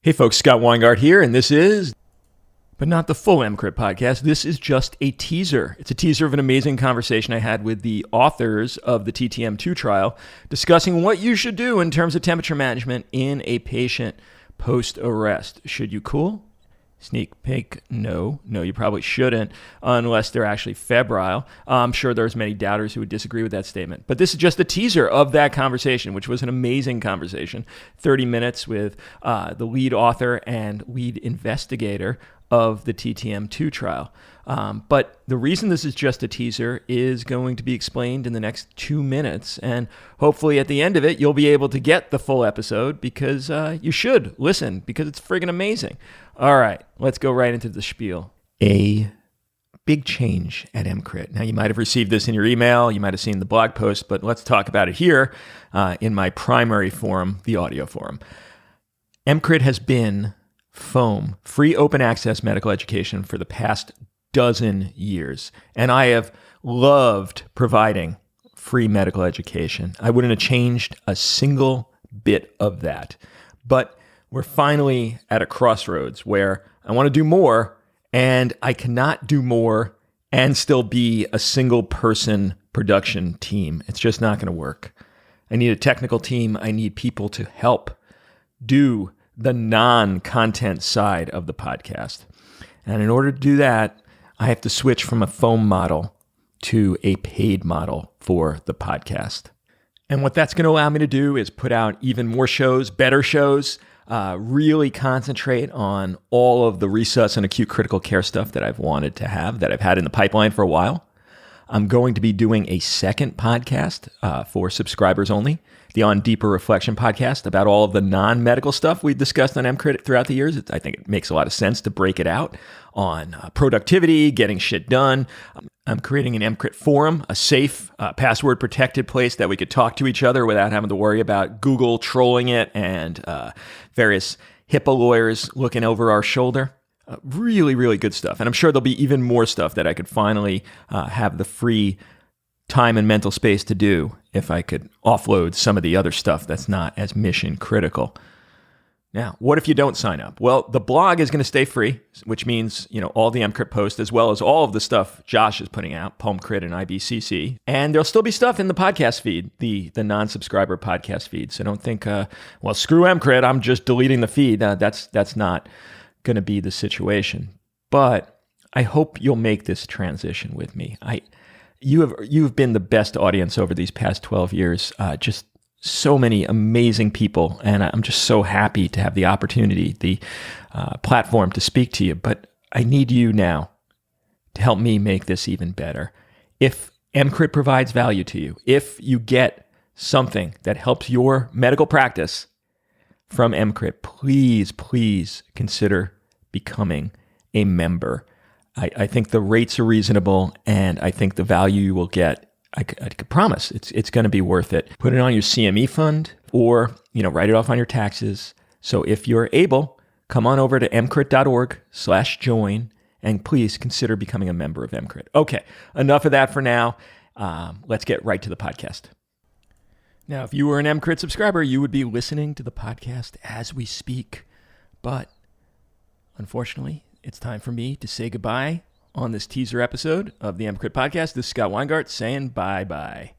Hey folks, Scott Weingart here, and this is, but not the full EMCrit podcast. This is just a teaser. It's a teaser of an amazing conversation I had with the authors of the TTM2 trial, discussing what you should do in terms of temperature management in a patient post-arrest. Should you cool? Sneak peek, no, you probably shouldn't, unless they're actually febrile. I'm sure there's many doubters who would disagree with that statement. But this is just a teaser of that conversation, which was an amazing conversation. 30 minutes with the lead author and lead investigator of the TTM2 trial. But the reason this is just a teaser is going to be explained in the next 2 minutes. And hopefully at the end of it, you'll be able to get the full episode because you should listen because it's friggin' amazing. All right, let's go right into the spiel. A big change at EMCrit. Now, you might have received this in your email. You might have seen the blog post, but let's talk about it here in my primary forum, the audio forum. EMCrit has been FOAM, free open access medical education, for the past dozen years. And I have loved providing free medical education. I wouldn't have changed a single bit of that. But we're finally at a crossroads where I want to do more, and I cannot do more and still be a single person production team. It's just not going to work. I need a technical team. I need people to help do the non-content side of the podcast. And in order to do that, I have to switch from a FOAM model to a paid model for the podcast. And what that's going to allow me to do is put out even more shows, better shows, really concentrate on all of the resus and acute critical care stuff that I've wanted to have, that I've had in the pipeline for a while. I'm going to be doing a second podcast for subscribers only, the On Deeper Reflection podcast, about all of the non-medical stuff we've discussed on EMCrit throughout the years. I think it makes a lot of sense to break it out on productivity, getting shit done. I'm creating an EMCrit forum, a safe, password-protected place that we could talk to each other without having to worry about Google trolling it and various HIPAA lawyers looking over our shoulder. Really, really good stuff. And I'm sure there'll be even more stuff that I could finally have the free time and mental space to do if I could offload some of the other stuff that's not as mission critical. Now, what if you don't sign up? Well, the blog is going to stay free, which means, all the EMCrit posts, as well as all of the stuff Josh is putting out, PalmCrit and IBCC. And there'll still be stuff in the podcast feed, the non-subscriber podcast feed. So don't think, screw EMCrit, I'm just deleting the feed. That's not going to be the situation. But I hope you'll make this transition with me. You've been the best audience over these past 12 years. Just so many amazing people, and I'm just so happy to have the opportunity, the platform to speak to you. But I need you now to help me make this even better. If EMCrit provides value to you, if you get something that helps your medical practice from EMCrit, please consider becoming a member. I think the rates are reasonable, and I think the value you will get, I could promise it's going to be worth it. Put it on your CME fund, or write it off on your taxes. So if you're able, come on over to emcrit.org/join, and please consider becoming a member of EMCrit. Okay, enough of that for now. Let's get right to the podcast. Now, if you were an EMCrit subscriber, you would be listening to the podcast as we speak. But unfortunately, it's time for me to say goodbye on this teaser episode of the EMCrit podcast. This is Scott Weingart saying bye-bye.